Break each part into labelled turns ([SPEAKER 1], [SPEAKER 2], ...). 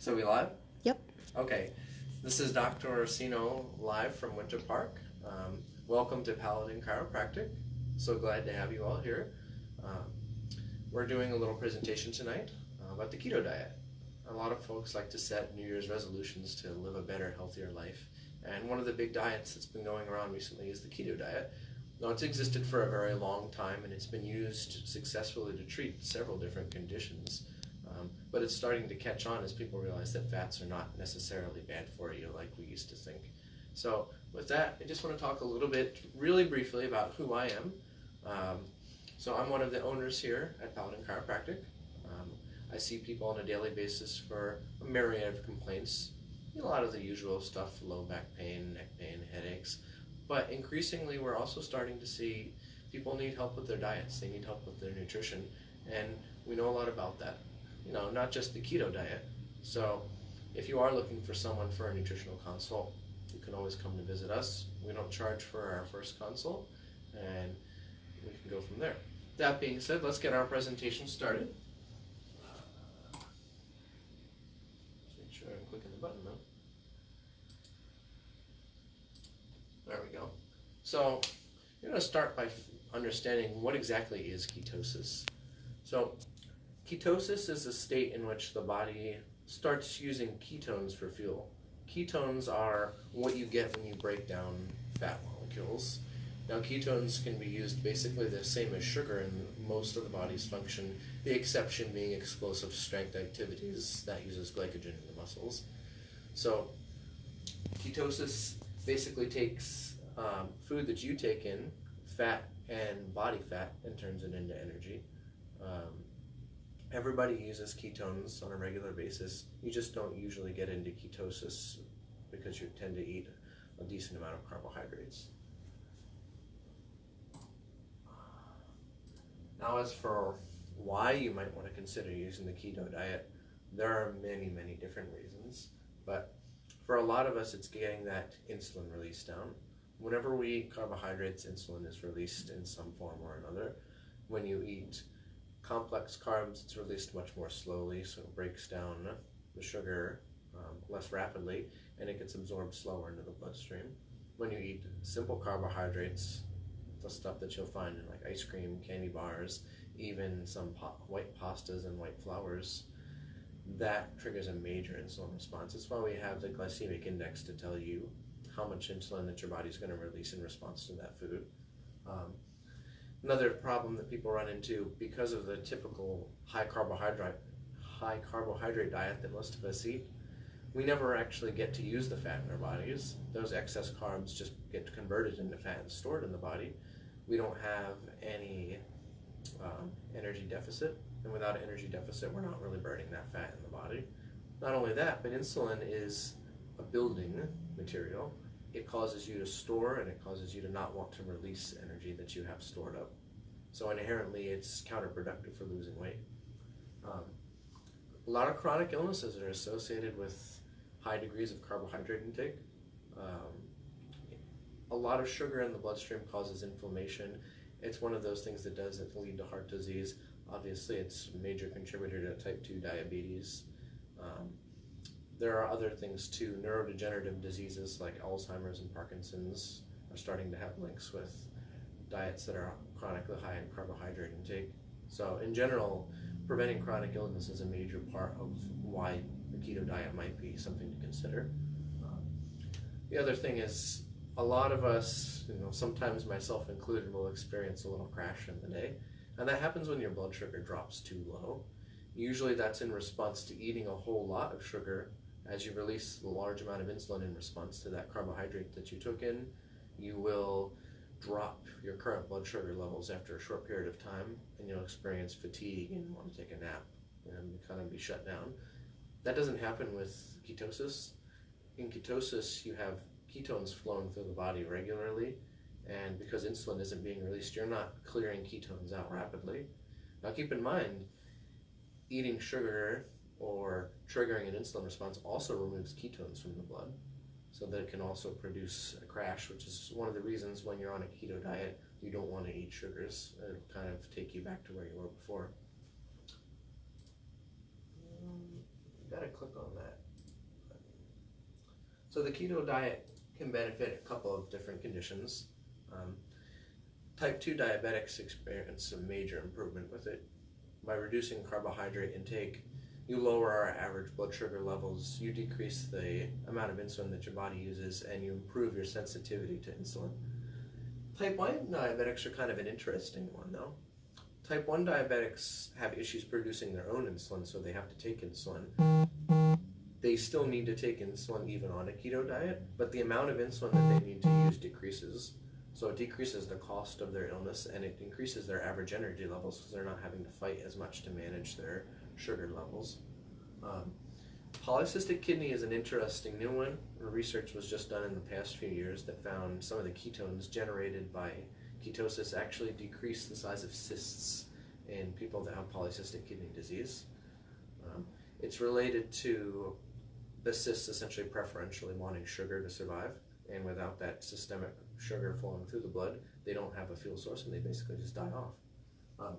[SPEAKER 1] So we live?
[SPEAKER 2] Yep.
[SPEAKER 1] Okay. This is Dr. Orsino live from Winter Park. Welcome to Paladin Chiropractic. So glad to have you all here. We're doing a little presentation tonight about the keto diet. A lot of folks like to set New Year's resolutions to live a better, healthier life. And one of the big diets that's been going around recently is the keto diet. Now, it's existed for a very long time, and it's been used successfully to treat several different conditions. But it's starting to catch on as people realize that fats are not necessarily bad for you like we used to think. So with that, I just want to talk a little bit, really briefly, about who I am. So I'm one of the owners here at Paladin Chiropractic. I see people on a daily basis for a myriad of complaints. A lot of the usual stuff, low back pain, neck pain, headaches. But increasingly, we're also starting to see people need help with their diets. They need help with their nutrition. And we know a lot about that. You know, not just the keto diet. So if you are looking for someone for a nutritional consult, you can always come to visit us. We don't charge for our first consult, and we can go from there. That being said, let's get our presentation started. Let's make sure I'm clicking the button though. There we go. So you're going to start by understanding what exactly is ketosis. So ketosis is a state in which the body starts using ketones for fuel. Ketones are what you get when you break down fat molecules. Now, ketones can be used basically the same as sugar in most of the body's function, the exception being explosive strength activities that uses glycogen in the muscles. So ketosis basically takes food that you take in, fat and body fat, and turns it into energy. Everybody uses ketones on a regular basis. You just don't usually get into ketosis because you tend to eat a decent amount of carbohydrates. Now, as for why you might want to consider using the keto diet, there are many, many different reasons. But for a lot of us, it's getting that insulin release down. Whenever we eat carbohydrates, insulin is released in some form or another. When you eat complex carbs, it's released much more slowly, so it breaks down the sugar less rapidly, and it gets absorbed slower into the bloodstream. When you eat simple carbohydrates, the stuff that you'll find in like ice cream, candy bars, even some white pastas and white flours, that triggers a major insulin response. That's why we have the glycemic index to tell you how much insulin that your body's going to release in response to that food. Another problem that people run into because of the typical high carbohydrate diet that most of us eat, we never actually get to use the fat in our bodies. Those excess carbs just get converted into fat and stored in the body. We don't have any energy deficit, and without an energy deficit, we're not really burning that fat in the body. Not only that, but insulin is a building material. It causes you to store, and it causes you to not want to release energy that you have stored up. So inherently, it's counterproductive for losing weight. A lot of chronic illnesses are associated with high degrees of carbohydrate intake. A lot of sugar in the bloodstream causes inflammation. It's one of those things that does lead to heart disease. Obviously, it's a major contributor to type 2 diabetes. There are other things too. Neurodegenerative diseases like Alzheimer's and Parkinson's are starting to have links with diets that are chronically high in carbohydrate intake. So in general, preventing chronic illness is a major part of why the keto diet might be something to consider. The other thing is a lot of us, sometimes myself included, will experience a little crash in the day. And that happens when your blood sugar drops too low. Usually that's in response to eating a whole lot of sugar. As you release a large amount of insulin in response to that carbohydrate that you took in, you will drop your current blood sugar levels after a short period of time, and you'll experience fatigue and want to take a nap and kind of be shut down. That doesn't happen with ketosis. In ketosis, you have ketones flowing through the body regularly, and because insulin isn't being released, you're not clearing ketones out rapidly. Now keep in mind, eating sugar or triggering an insulin response also removes ketones from the blood, so that it can also produce a crash, which is one of the reasons when you're on a keto diet, you don't want to eat sugars. It'll kind of take you back to where you were before. Gotta click on that. So the keto diet can benefit a couple of different conditions. Type 2 diabetics experience a major improvement with it. By reducing carbohydrate intake, you lower our average blood sugar levels, you decrease the amount of insulin that your body uses, and you improve your sensitivity to insulin. Type 1 diabetics are kind of an interesting one though. Type 1 diabetics have issues producing their own insulin, so they have to take insulin. They still need to take insulin even on a keto diet, but the amount of insulin that they need to use decreases. So it decreases the cost of their illness, and it increases their average energy levels because they're not having to fight as much to manage their sugar levels. Polycystic kidney is an interesting new one. Research was just done in the past few years that found some of the ketones generated by ketosis actually decrease the size of cysts in people that have polycystic kidney disease. It's related to the cysts essentially preferentially wanting sugar to survive, and without that systemic sugar flowing through the blood, they don't have a fuel source and they basically just die off.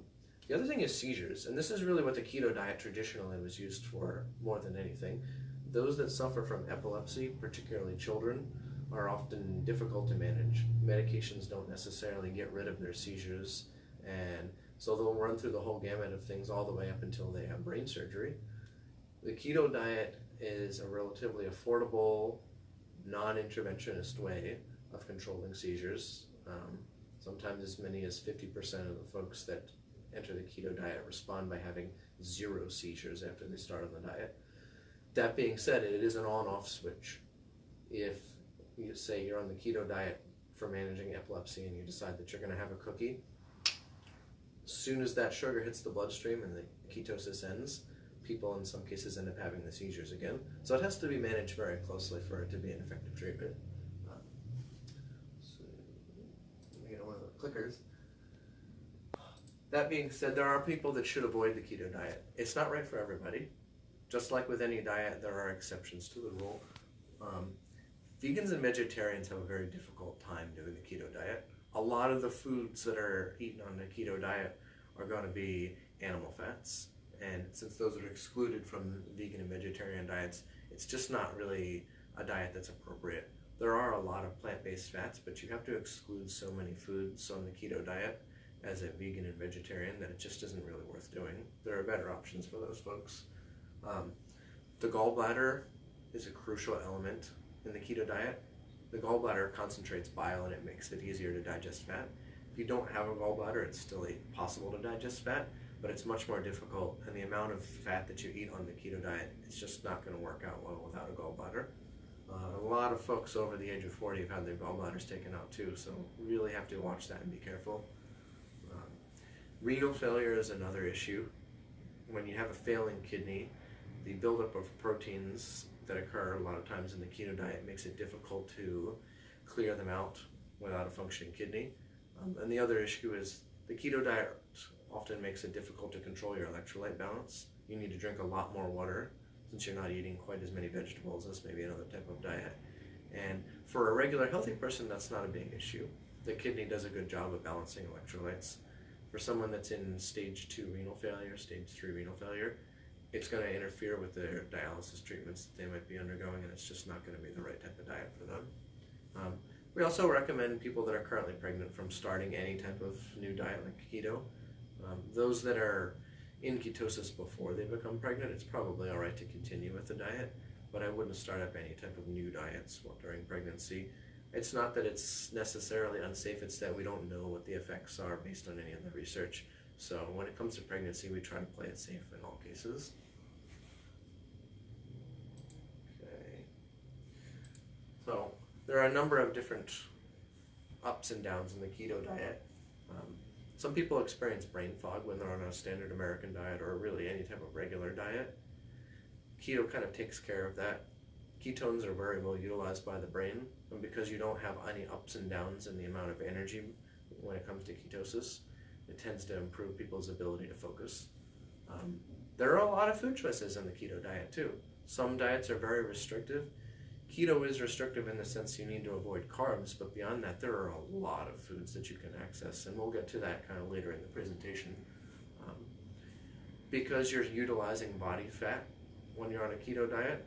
[SPEAKER 1] The other thing is seizures, and this is really what the keto diet traditionally was used for more than anything. Those that suffer from epilepsy, particularly children, are often difficult to manage. Medications don't necessarily get rid of their seizures, and so they'll run through the whole gamut of things all the way up until they have brain surgery. The keto diet is a relatively affordable, non-interventionist way of controlling seizures. Sometimes as many as 50% of the folks that enter the keto diet respond by having 0 seizures after they start on the diet. That being said, it is an on-off switch. If you say you're on the keto diet for managing epilepsy and you decide that you're going to have a cookie, as soon as that sugar hits the bloodstream and the ketosis ends, people in some cases end up having the seizures again. So it has to be managed very closely for it to be an effective treatment. So let me get one of the clickers. That being said, there are people that should avoid the keto diet. It's not right for everybody. Just like with any diet, there are exceptions to the rule. Vegans and vegetarians have a very difficult time doing the keto diet. A lot of the foods that are eaten on the keto diet are going to be animal fats. And since those are excluded from vegan and vegetarian diets, it's just not really a diet that's appropriate. There are a lot of plant-based fats, but you have to exclude so many foods on the keto diet as a vegan and vegetarian that it just isn't really worth doing. There are better options for those folks. The gallbladder is a crucial element in the keto diet. The gallbladder concentrates bile and it makes it easier to digest fat. If you don't have a gallbladder, it's still possible to digest fat, but it's much more difficult, and the amount of fat that you eat on the keto diet, it's just not going to work out well without a gallbladder. A lot of folks over the age of 40 have had their gallbladders taken out too, so really have to watch that and be careful. Renal failure is another issue. When you have a failing kidney, the buildup of proteins that occur a lot of times in the keto diet makes it difficult to clear them out without a functioning kidney. And the other issue is the keto diet often makes it difficult to control your electrolyte balance. You need to drink a lot more water since you're not eating quite as many vegetables as maybe another type of diet. And for a regular healthy person, that's not a big issue. The kidney does a good job of balancing electrolytes. For someone that's in stage 2 renal failure, stage 3 renal failure, it's going to interfere with their dialysis treatments that they might be undergoing, and it's just not going to be the right type of diet for them. We also recommend people that are currently pregnant from starting any type of new diet like keto. Those that are in ketosis before they become pregnant, it's probably all right to continue with the diet, but I wouldn't start up any type of new diets during pregnancy. It's not that it's necessarily unsafe, it's that we don't know what the effects are based on any of the research. So when it comes to pregnancy, we try to play it safe in all cases. Okay. So there are a number of different ups and downs in the keto diet. Some people experience brain fog when they're on a standard American diet or really any type of regular diet. Keto kind of takes care of that. Ketones are very well utilized by the brain, and because you don't have any ups and downs in the amount of energy when it comes to ketosis, it tends to improve people's ability to focus. There are a lot of food choices in the keto diet too. Some diets are very restrictive. Keto is restrictive in the sense you need to avoid carbs, but beyond that, there are a lot of foods that you can access, and we'll get to that kind of later in the presentation. Because you're utilizing body fat when you're on a keto diet,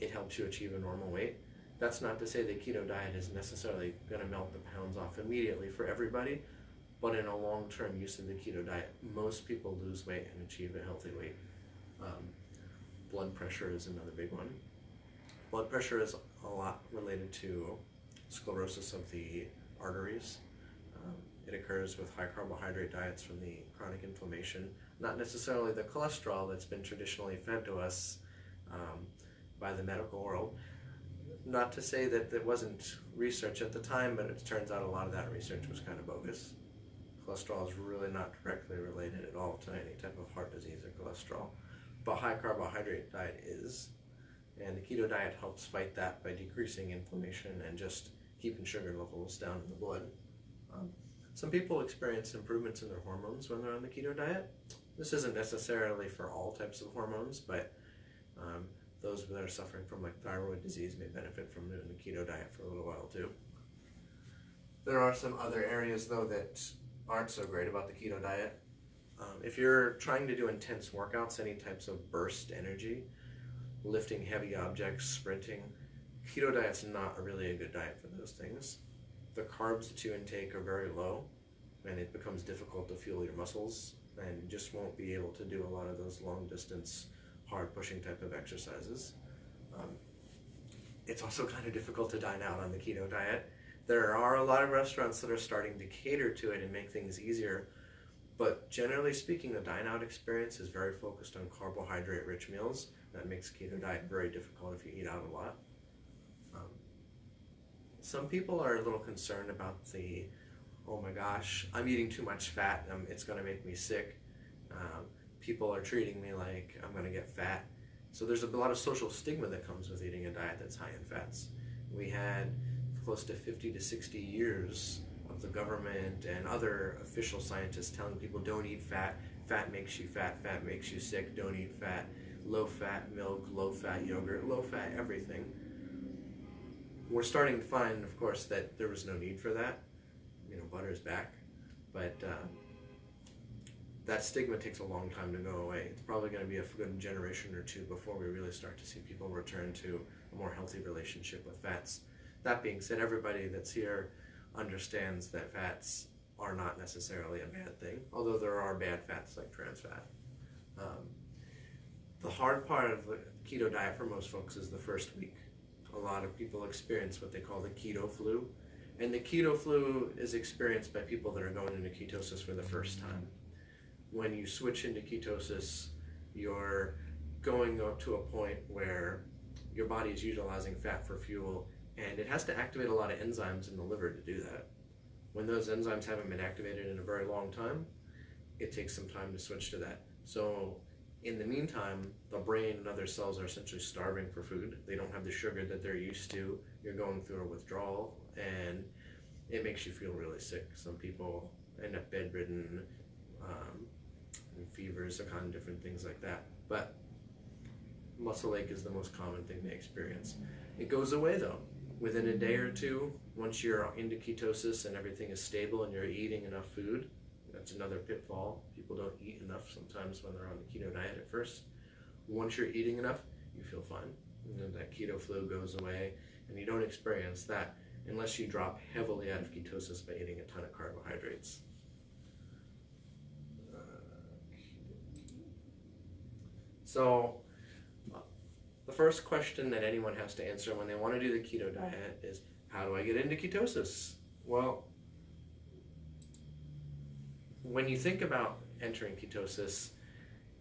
[SPEAKER 1] it helps you achieve a normal weight. That's not to say the keto diet is necessarily going to melt the pounds off immediately for everybody, but in a long-term use of the keto diet, most people lose weight and achieve a healthy weight. Blood pressure is another big one. Blood pressure is a lot related to sclerosis of the arteries. It occurs with high carbohydrate diets from the chronic inflammation, not necessarily the cholesterol that's been traditionally fed to us by the medical world. Not to say that there wasn't research at the time, but it turns out a lot of that research was kind of bogus. Cholesterol is really not directly related at all to any type of heart disease or cholesterol, but high carbohydrate diet is. And the keto diet helps fight that by decreasing inflammation and just keeping sugar levels down in the blood. Some people experience improvements in their hormones when they're on the keto diet. This isn't necessarily for all types of hormones, but those that are suffering from like thyroid disease may benefit from doing the keto diet for a little while too. There are some other areas though that aren't so great about the keto diet. If you're trying to do intense workouts, any types of burst energy, lifting heavy objects, sprinting, keto diet's not really a good diet for those things. The carbs that you intake are very low, and it becomes difficult to fuel your muscles, and you just won't be able to do a lot of those long distance, hard pushing type of exercises. It's also kind of difficult to dine out on the keto diet. There are a lot of restaurants that are starting to cater to it and make things easier, but generally speaking, the dine out experience is very focused on carbohydrate rich meals. That makes keto diet very difficult if you eat out a lot. Some people are a little concerned about the, oh my gosh, I'm eating too much fat, it's going to make me sick. People are treating me like I'm going to get fat. So there's a lot of social stigma that comes with eating a diet that's high in fats. We had close to 50 to 60 years of the government and other official scientists telling people don't eat fat, fat makes you fat, fat makes you sick, don't eat fat, low fat milk, low fat yogurt, low fat everything. We're starting to find, of course, that there was no need for that. Butter's back, but that stigma takes a long time to go away. It's probably going to be a good generation or two before we really start to see people return to a more healthy relationship with fats. That being said, everybody that's here understands that fats are not necessarily a bad thing, although there are bad fats like trans fat. The hard part of the keto diet for most folks is the first week. A lot of people experience what they call the keto flu, and the keto flu is experienced by people that are going into ketosis for the first time. When you switch into ketosis, you're going up to a point where your body is utilizing fat for fuel, and it has to activate a lot of enzymes in the liver to do that. When those enzymes haven't been activated in a very long time, it takes some time to switch to that. So in the meantime, the brain and other cells are essentially starving for food. They don't have the sugar that they're used to. You're going through a withdrawal, and it makes you feel really sick. Some people end up bedridden, and fevers, a kind of different things like that. But muscle ache is the most common thing they experience. It goes away though. Within a day or two, once you're into ketosis and everything is stable and you're eating enough food. That's another pitfall. People don't eat enough sometimes when they're on the keto diet at first. Once you're eating enough, you feel fine. And then that keto flu goes away, and you don't experience that unless you drop heavily out of ketosis by eating a ton of carbohydrates. So the first question that anyone has to answer when they want to do the keto diet is, how do I get into ketosis? Well, when you think about entering ketosis,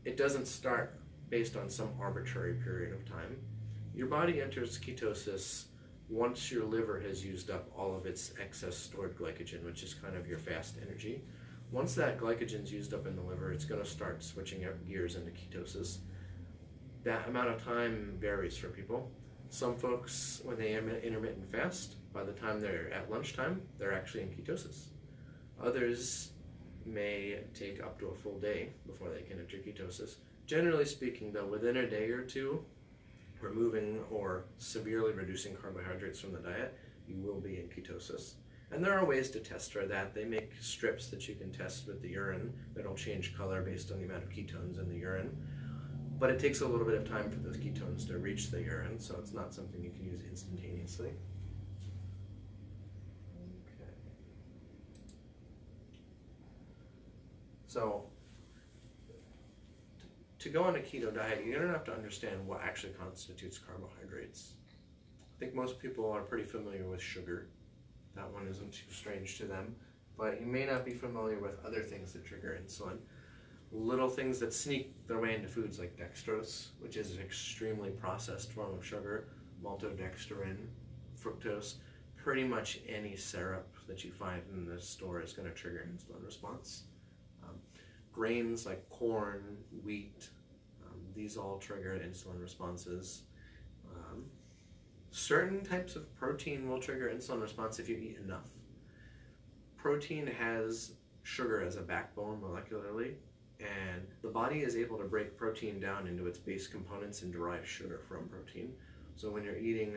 [SPEAKER 1] it doesn't start based on some arbitrary period of time. Your body enters ketosis once your liver has used up all of its excess stored glycogen, which is kind of your fast energy. Once that glycogen is used up in the liver, it's going to start switching gears into ketosis. That amount of time varies for people. Some folks, when they intermittent fast, by the time they're at lunchtime, they're actually in ketosis. Others may take up to a full day before they can enter ketosis. Generally speaking though, within a day or two, removing or severely reducing carbohydrates from the diet, you will be in ketosis. And there are ways to test for that. They make strips that you can test with the urine that'll change color based on the amount of ketones in the urine. but it takes a little bit of time for those ketones to reach the urine, so it's not something you can use instantaneously. Okay. So, to go on a keto diet, you're going to have to understand what actually constitutes carbohydrates. I think most people are pretty familiar with sugar. That one isn't too strange to them, but you may not be familiar with other things that trigger insulin. Little things that sneak their way into foods like dextrose, which is an extremely processed form of sugar, maltodextrin, fructose. Pretty much any syrup that you find in the store is going to trigger an insulin response. Grains like corn, wheat, these all trigger insulin responses. Certain types of protein will trigger insulin response if you eat enough. Protein has sugar as a backbone molecularly, and the body is able to break protein down into its base components and derive sugar from protein. So when you're eating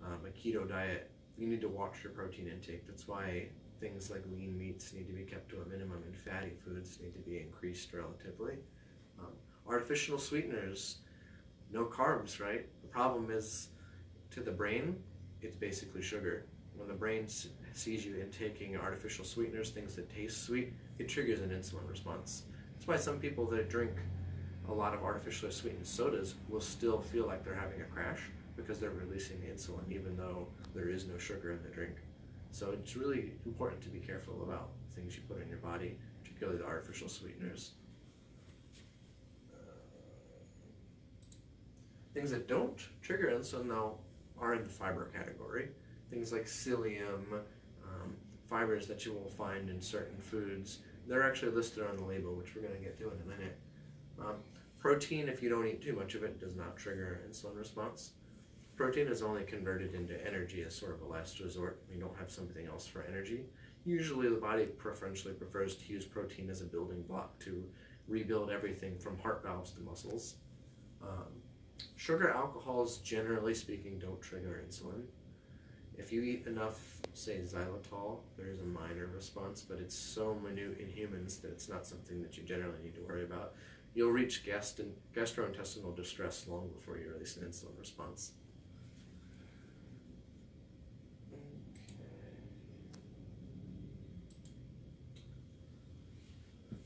[SPEAKER 1] a keto diet, you need to watch your protein intake. That's why things like lean meats need to be kept to a minimum, and fatty foods need to be increased relatively. Artificial sweeteners, no carbs, right? The problem is, to the brain, it's basically sugar. When the brain sees you intaking artificial sweeteners, things that taste sweet, it triggers an insulin response. That's why some people that drink a lot of artificially sweetened sodas will still feel like they're having a crash because they're releasing insulin even though there is no sugar in the drink. So it's really important to be careful about things you put in your body, particularly the artificial sweeteners. Things that don't trigger insulin, though, are in the fiber category. Things like psyllium, fibers that you will find in certain foods. They're actually listed on the label, which we're going to get to in a minute. Protein, if you don't eat too much of it, does not trigger insulin response. Protein is only converted into energy as sort of a last resort. We don't have something else for energy. Usually the body preferentially prefers to use protein as a building block to rebuild everything from heart valves to muscles. Sugar alcohols, generally speaking, don't trigger insulin. If you eat enough, say xylitol, there's a minor response, but it's so minute in humans that it's not something that you generally need to worry about. You'll reach gastrointestinal distress long before you release an insulin response.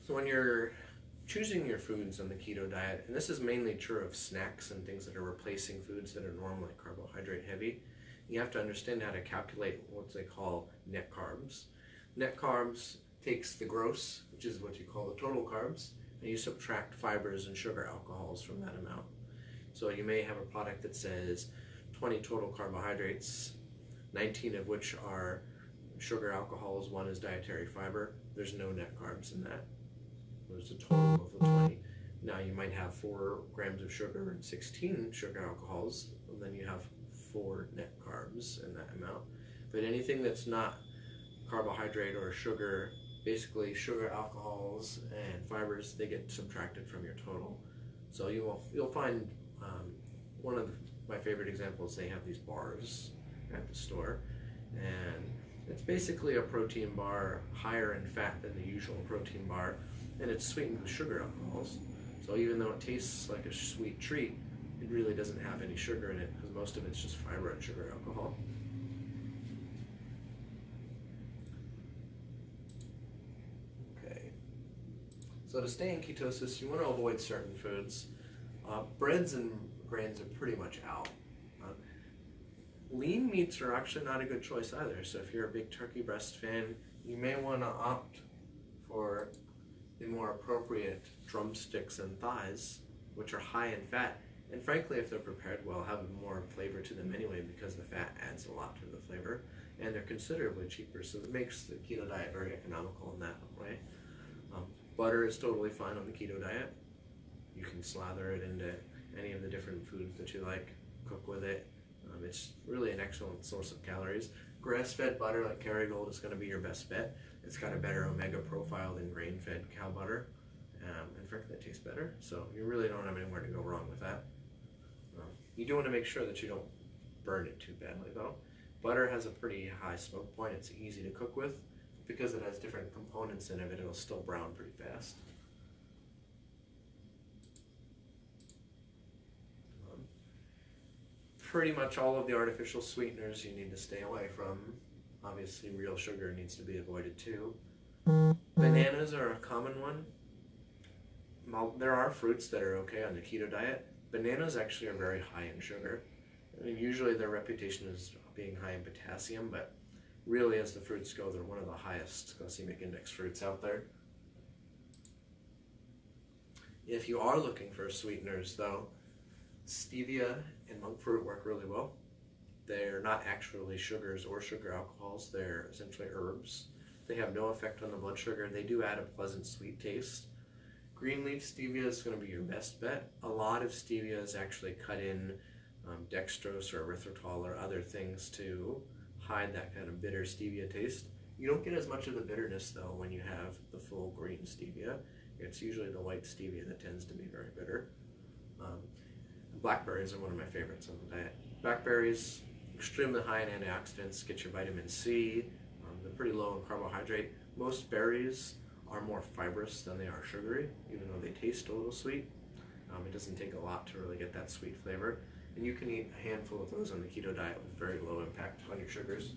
[SPEAKER 1] So when you're choosing your foods on the keto diet, and this is mainly true of snacks and things that are replacing foods that are normally carbohydrate heavy, you have to understand how to calculate what they call net carbs. Net carbs takes the gross, which is what you call the total carbs, and you subtract fibers and sugar alcohols from that amount. So you may have a product that says 20 total carbohydrates, 19 of which are sugar alcohols, 1 is dietary fiber. There's no net carbs in that. There's a total of the 20. Now you might have 4 grams of sugar and 16 sugar alcohols, and then you have 4 net carbs in that amount. But anything that's not carbohydrate or sugar, basically sugar, alcohols, and fibers, they get subtracted from your total. So you'll find one of my favorite examples, they have these bars at the store, and it's basically a protein bar higher in fat than the usual protein bar, and it's sweetened with sugar alcohols. So even though it tastes like a sweet treat, it really doesn't have any sugar in it because most of it's just fiber and sugar alcohol. Okay. So to stay in ketosis, you want to avoid certain foods. Breads and grains are pretty much out. Lean meats are actually not a good choice either. So if you're a big turkey breast fan, you may want to opt for the more appropriate drumsticks and thighs, which are high in fat, and frankly, if they're prepared well, have more flavor to them anyway because the fat adds a lot to the flavor, and they're considerably cheaper, so it makes the keto diet very economical in that way. Butter is totally fine on the keto diet. You can slather it into any of the different foods that you like, cook with it. It's really an excellent source of calories. Grass-fed butter like Kerrygold is going to be your best bet. It's got a better omega profile than grain-fed cow butter, and frankly, it tastes better. So you really don't have anywhere to go wrong with that. You do want to make sure that you don't burn it too badly, though. Butter has a pretty high smoke point. It's easy to cook with. Because it has different components in it, it'll still brown pretty fast. pretty much all of the artificial sweeteners you need to stay away from. Obviously, real sugar needs to be avoided too. Bananas are a common one. Well, there are fruits that are okay on the keto diet. Bananas actually are very high in sugar. I mean, usually their reputation is being high in potassium, but really as the fruits go, they're one of the highest glycemic index fruits out there. If you are looking for sweeteners though, stevia and monk fruit work really well. They're not actually sugars or sugar alcohols, they're essentially herbs. They have no effect on the blood sugar. They do add a pleasant sweet taste. Green leaf stevia is going to be your best bet. A lot of stevia is actually cut in dextrose or erythritol or other things to hide that kind of bitter stevia taste. You don't get as much of the bitterness though when you have the full green stevia. It's usually the white stevia that tends to be very bitter. Blackberries are one of my favorites on the diet. Blackberries, extremely high in antioxidants, get your vitamin C. They're pretty low in carbohydrate. Most berries are more fibrous than they are sugary, even though they taste a little sweet. It doesn't take a lot to really get that sweet flavor. And you can eat a handful of those on the keto diet with very low impact on your sugars.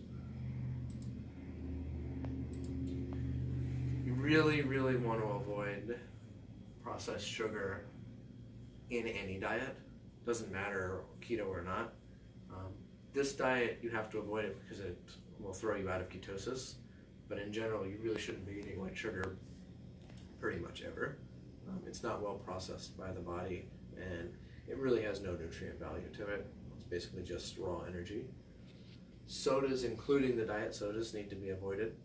[SPEAKER 1] You really, really want to avoid processed sugar in any diet. Doesn't matter keto or not. This diet, you have to avoid it because it will throw you out of ketosis. But in general, you really shouldn't be eating white sugar pretty much ever. It's not well processed by the body, and it really has no nutrient value to it. It's basically just raw energy. Sodas, including the diet sodas, need to be avoided.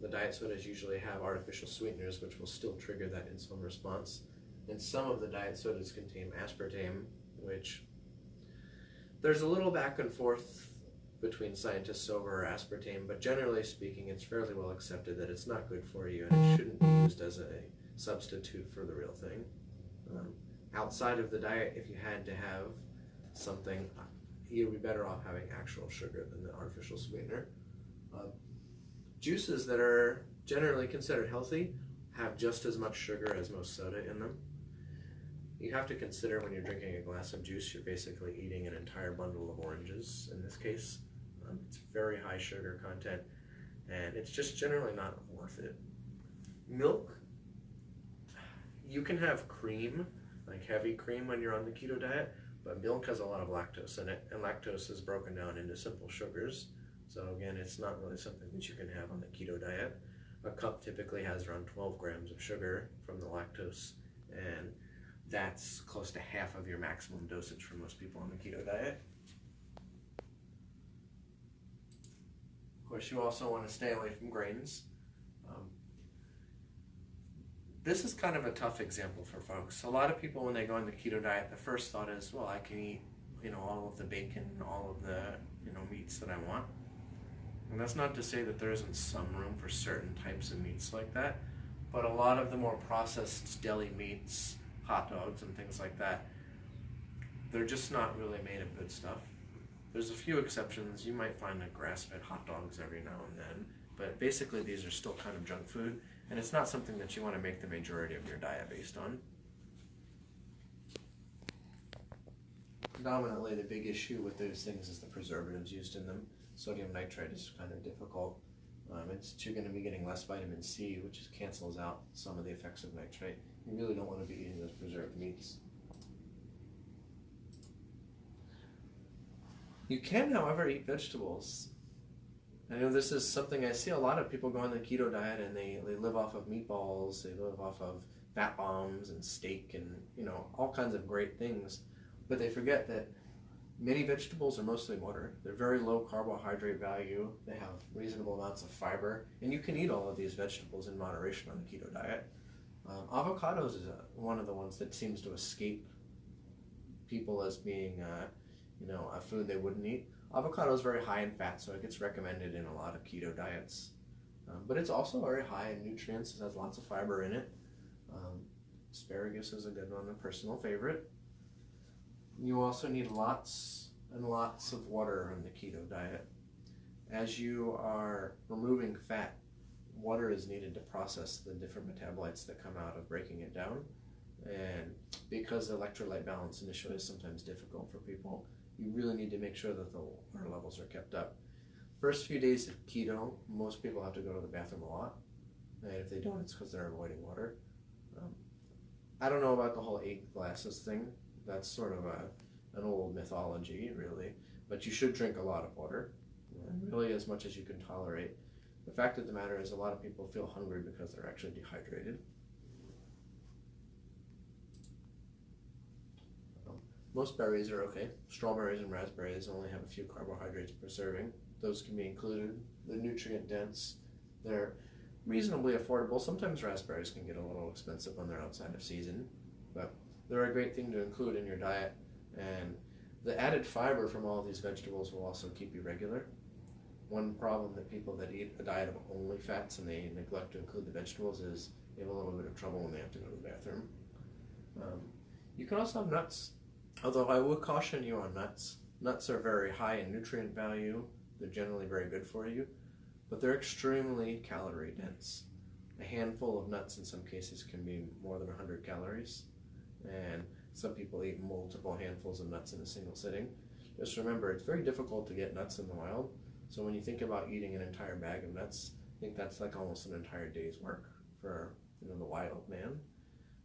[SPEAKER 1] The diet sodas usually have artificial sweeteners, which will still trigger that insulin response. And some of the diet sodas contain aspartame, which there's a little back and forth between scientists over aspartame, but generally speaking, it's fairly well accepted that it's not good for you and it shouldn't be used as a substitute for the real thing. Outside of the diet, if you had to have something, you'd be better off having actual sugar than the artificial sweetener. Juices that are generally considered healthy have just as much sugar as most soda in them. You have to consider when you're drinking a glass of juice, you're basically eating an entire bundle of oranges in this case. It's very high sugar content, and it's just generally not worth it. Milk, you can have cream, like heavy cream when you're on the keto diet, but milk has a lot of lactose in it, and lactose is broken down into simple sugars. So again, it's not really something that you can have on the keto diet. A cup typically has around 12 grams of sugar from the lactose, and that's close to half of your maximum dosage for most people on the keto diet. Of course, you also want to stay away from grains. This is kind of a tough example for folks. A lot of people, when they go on the keto diet, the first thought is, well, I can eat, all of the bacon, all of the, meats that I want. And that's not to say that there isn't some room for certain types of meats like that, but a lot of the more processed deli meats, hot dogs and things like that, they're just not really made of good stuff. There's a few exceptions. You might find a grass-fed hot dogs every now and then, but basically these are still kind of junk food, and it's not something that you want to make the majority of your diet based on. Predominantly, the big issue with those things is the preservatives used in them. Sodium nitrite is kind of difficult. You're going to be getting less vitamin C, which cancels out some of the effects of nitrate. You really don't want to be eating those preserved meats. You can, however, eat vegetables. I know this is something I see a lot of people go on the keto diet and they live off of meatballs, they live off of fat bombs and steak and all kinds of great things, but they forget that many vegetables are mostly water. They're very low carbohydrate value, they have reasonable amounts of fiber, and you can eat all of these vegetables in moderation on the keto diet. Avocados is one of the ones that seems to escape people as being a food they wouldn't eat. Avocado is very high in fat, so it gets recommended in a lot of keto diets. But it's also very high in nutrients. It has lots of fiber in it. Asparagus is a good one, a personal favorite. You also need lots and lots of water on the keto diet. As you are removing fat, water is needed to process the different metabolites that come out of breaking it down. And because the electrolyte balance initially is sometimes difficult for people, you really need to make sure that the water levels are kept up. First few days of keto, most people have to go to the bathroom a lot, and if they don't, it's because they're avoiding water. I don't know about the whole 8 glasses thing. That's sort of an old mythology, really, but you should drink a lot of water, and really as much as you can tolerate. The fact of the matter is a lot of people feel hungry because they're actually dehydrated. Most berries are okay. Strawberries and raspberries only have a few carbohydrates per serving. Those can be included. They're nutrient dense. They're reasonably affordable. Sometimes raspberries can get a little expensive when they're outside of season, but they're a great thing to include in your diet. And the added fiber from all of these vegetables will also keep you regular. One problem that people that eat a diet of only fats and they neglect to include the vegetables is they have a little bit of trouble when they have to go to the bathroom. You can also have nuts. Although I would caution you on nuts. Nuts are very high in nutrient value. They're generally very good for you, but they're extremely calorie dense. A handful of nuts in some cases can be more than 100 calories, and some people eat multiple handfuls of nuts in a single sitting. Just remember, it's very difficult to get nuts in the wild, so when you think about eating an entire bag of nuts, I think that's like almost an entire day's work for the wild man.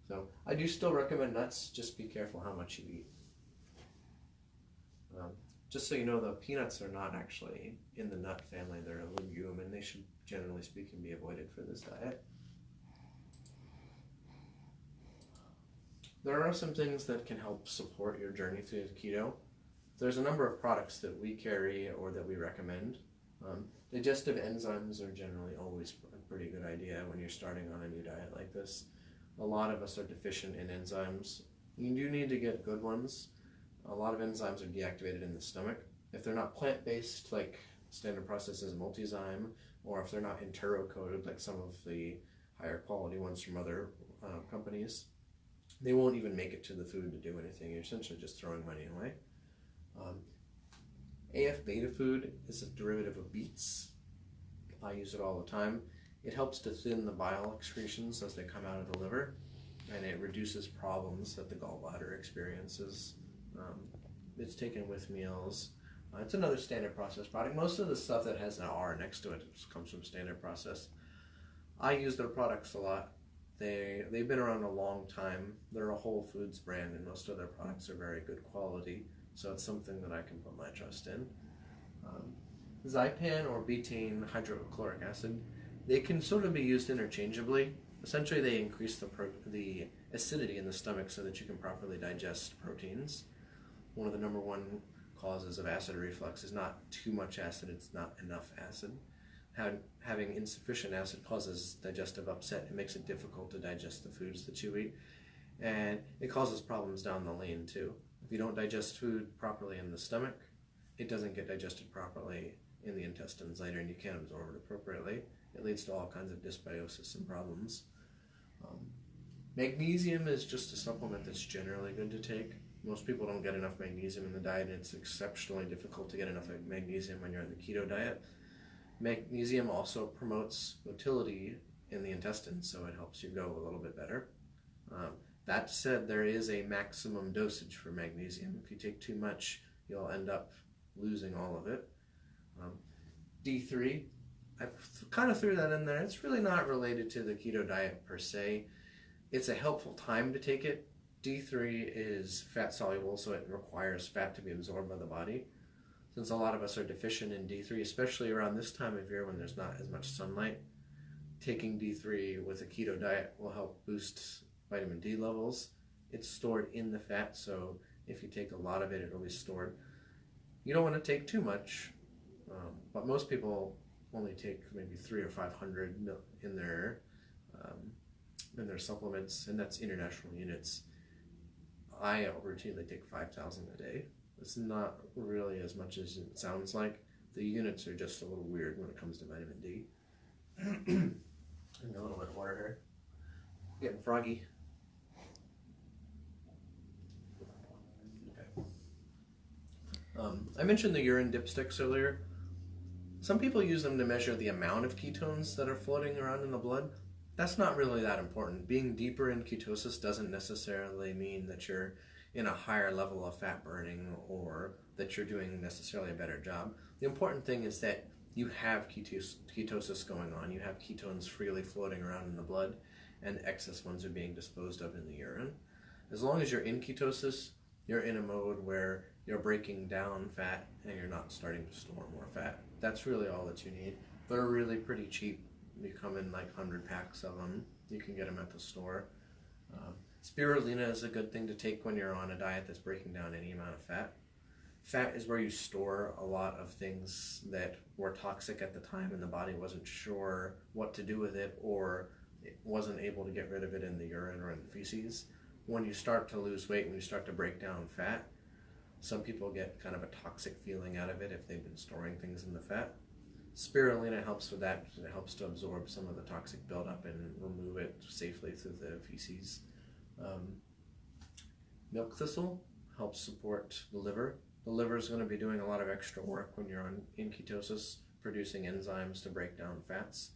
[SPEAKER 1] So I do still recommend nuts, just be careful how much you eat. Just so you know, the peanuts are not actually in the nut family. They're a legume, and they should, generally speaking, be avoided for this diet. There are some things that can help support your journey through keto. There's a number of products that we carry or that we recommend. Digestive enzymes are generally always a pretty good idea when you're starting on a new diet like this. A lot of us are deficient in enzymes. You do need to get good ones. A lot of enzymes are deactivated in the stomach. If they're not plant-based, like Standard Process's Multizyme, or if they're not enterocoated, like some of the higher quality ones from other companies, they won't even make it to the food to do anything. You're essentially just throwing money away. AF beta food is a derivative of beets. I use it all the time. It helps to thin the bile excretions as they come out of the liver, and it reduces problems that the gallbladder experiences. It's taken with meals. It's another Standard Process product. Most of the stuff that has an R next to it comes from Standard Process. I use their products a lot. They've been around a long time. They're a Whole Foods brand, and most of their products are very good quality, so it's something that I can put my trust in. Zypan or betaine hydrochloric acid, they can sort of be used interchangeably. Essentially, they increase the acidity in the stomach so that you can properly digest proteins. One of the number one causes of acid reflux is not too much acid, it's not enough acid. Having insufficient acid causes digestive upset. It makes it difficult to digest the foods that you eat, and it causes problems down the lane too. If you don't digest food properly in the stomach, it doesn't get digested properly in the intestines later, and you can't absorb it appropriately. It leads to all kinds of dysbiosis and problems. Magnesium is just a supplement that's generally good to take. Most people don't get enough magnesium in the diet, and it's exceptionally difficult to get enough magnesium when you're on the keto diet. Magnesium also promotes motility in the intestines, so it helps you go a little bit better. That said, there is a maximum dosage for magnesium. If you take too much, you'll end up losing all of it. D3, I kind of threw that in there. It's really not related to the keto diet per se. It's a helpful time to take it. D3 is fat soluble, so it requires fat to be absorbed by the body. Since a lot of us are deficient in D3, especially around this time of year when there's not as much sunlight, taking D3 with a keto diet will help boost vitamin D levels. It's stored in the fat, so if you take a lot of it, it'll be stored. You don't want to take too much, but most people only take maybe 300 or 500 in their supplements, and that's international units. I routinely take 5,000 a day. It's not really as much as it sounds like. The units are just a little weird when it comes to vitamin D. And a little bit of water here. Getting froggy. Okay. I mentioned the urine dipsticks earlier. Some people use them to measure the amount of ketones that are floating around in the blood. That's not really that important. Being deeper in ketosis doesn't necessarily mean that you're in a higher level of fat burning or that you're doing necessarily a better job. The important thing is that you have ketosis going on. You have ketones freely floating around in the blood, and excess ones are being disposed of in the urine. As long as you're in ketosis, you're in a mode where you're breaking down fat and you're not starting to store more fat. That's really all that you need. They're really pretty cheap. You come in like 100 packs of them. You can get them at the store. Spirulina is a good thing to take when you're on a diet that's breaking down any amount of fat. Fat is where you store a lot of things that were toxic at the time and the body wasn't sure what to do with it, or it wasn't able to get rid of it in the urine or in the feces. When you start to lose weight, when you start to break down fat, some people get kind of a toxic feeling out of it if they've been storing things in the fat. Spirulina helps with that because it helps to absorb some of the toxic buildup and remove it safely through the feces. Milk thistle helps support the liver. The liver is going to be doing a lot of extra work when you're in ketosis, producing enzymes to break down fats.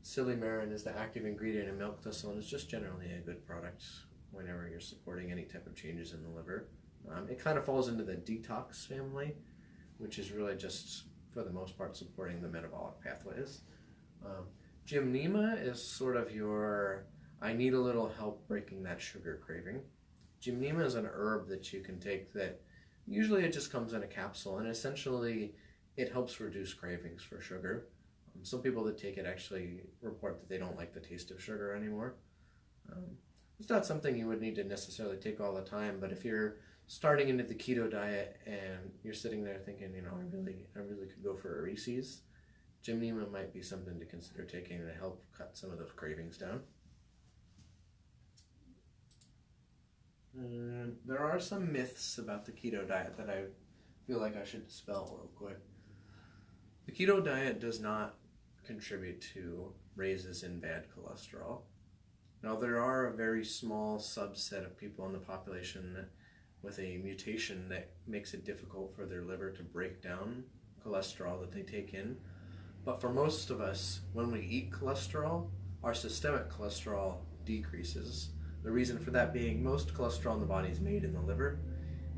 [SPEAKER 1] Silymarin is the active ingredient in milk thistle, and it's just generally a good product whenever you're supporting any type of changes in the liver. It kind of falls into the detox family, which is really just, for the most part, supporting the metabolic pathways. Gymnema is sort of your, I need a little help breaking that sugar craving. Gymnema is an herb that you can take that usually it just comes in a capsule, and essentially it helps reduce cravings for sugar. Some people that take it actually report that they don't like the taste of sugar anymore. It's not something you would need to necessarily take all the time, but if you're starting into the keto diet and you're sitting there thinking, you know, I really could go for a Reese's, Gymnema might be something to consider taking to help cut some of those cravings down. There are some myths about the keto diet that I feel like I should dispel real quick. The keto diet does not contribute to raises in bad cholesterol. Now, there are a very small subset of people in the population with a mutation that makes it difficult for their liver to break down cholesterol that they take in. But for most of us, when we eat cholesterol, our systemic cholesterol decreases. The reason for that being most cholesterol in the body is made in the liver.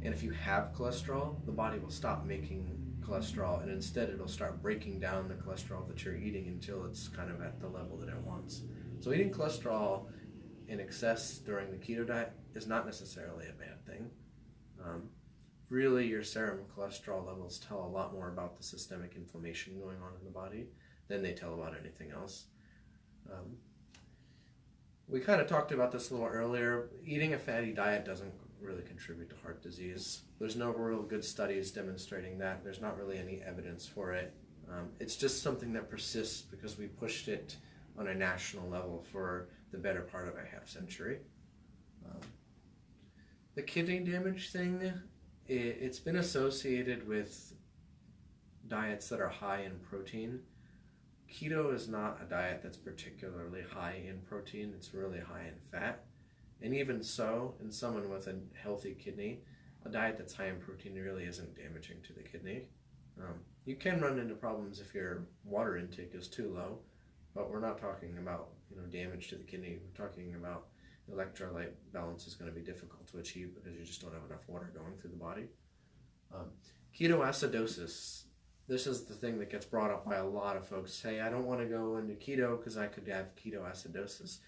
[SPEAKER 1] And if you have cholesterol, the body will stop making cholesterol, and instead it'll start breaking down the cholesterol that you're eating until it's kind of at the level that it wants. So eating cholesterol in excess during the keto diet is not necessarily a bad thing. Really, your serum cholesterol levels tell a lot more about the systemic inflammation going on in the body than they tell about anything else. We kind of talked about this a little earlier. Eating a fatty diet doesn't really contribute to heart disease. There's no real good studies demonstrating that. There's not really any evidence for it. It's just something that persists because we pushed it on a national level for the better part of a half century. The kidney damage thing, it's been associated with diets that are high in protein. Keto is not a diet that's particularly high in protein. It's really high in fat. And even so, in someone with a healthy kidney, a diet that's high in protein really isn't damaging to the kidney. You can run into problems if your water intake is too low, but we're not talking about damage to the kidney. We're talking about electrolyte balance is going to be difficult to achieve because you just don't have enough water going through the body. Ketoacidosis. This is the thing that gets brought up by a lot of folks. Hey, I don't want to go into keto because I could have ketoacidosis.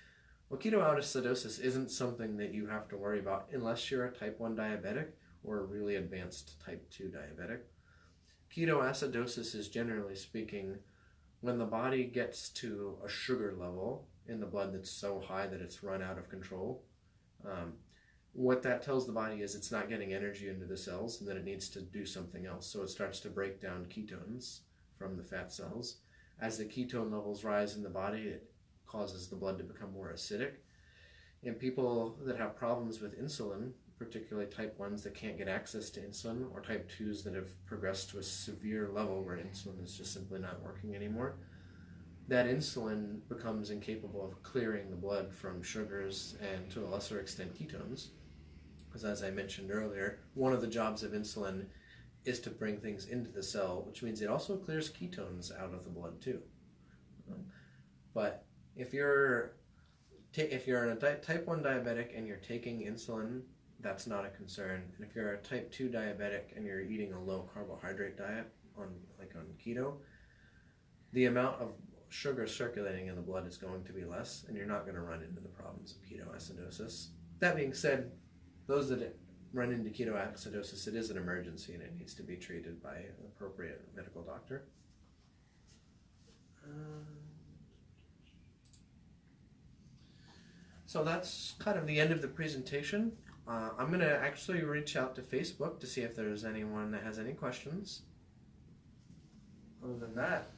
[SPEAKER 1] Well, ketoacidosis isn't something that you have to worry about unless you're a type 1 diabetic or a really advanced type 2 diabetic. Ketoacidosis is, generally speaking, when the body gets to a sugar level in the blood that's so high that it's run out of control. What that tells the body is it's not getting energy into the cells and that it needs to do something else. So it starts to break down ketones from the fat cells. As the ketone levels rise in the body, it causes the blood to become more acidic. And people that have problems with insulin, particularly type 1s that can't get access to insulin, or type 2s that have progressed to a severe level where insulin is just simply not working anymore, that insulin becomes incapable of clearing the blood from sugars and, to a lesser extent, ketones. Because as I mentioned earlier, one of the jobs of insulin is to bring things into the cell, which means it also clears ketones out of the blood too. But if you're a type 1 diabetic and you're taking insulin that's not a concern. And if you're a type 2 diabetic and you're eating a low carbohydrate diet on keto, the amount of sugar circulating in the blood is going to be less, and you're not going to run into the problems of ketoacidosis. That being said, those that run into ketoacidosis, it is an emergency and it needs to be treated by an appropriate medical doctor. So that's kind of the end of the presentation. I'm going to actually reach out to Facebook to see if there's anyone that has any questions. Other than that,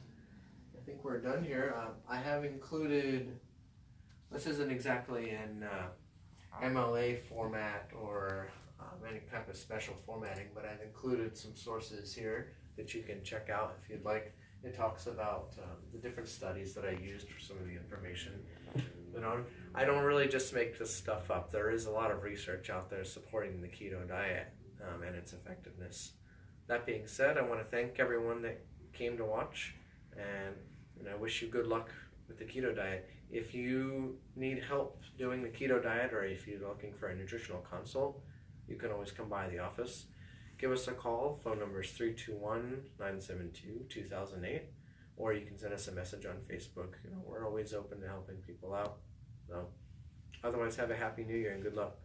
[SPEAKER 1] I think we're done here. I have included, this isn't exactly in MLA format or any type of special formatting, but I've included some sources here that you can check out if you'd like. It talks about the different studies that I used for some of the information. You know, I don't really just make this stuff up. There is a lot of research out there supporting the keto diet and its effectiveness. That being said, I want to thank everyone that came to watch, and I wish you good luck with the keto diet. If you need help doing the keto diet, or if you're looking for a nutritional consult, you can always come by the office. Give us a call. Phone number is 321-972-2008, or you can send us a message on Facebook. You know, we're always open to helping people out. So, otherwise, have a happy New Year and good luck.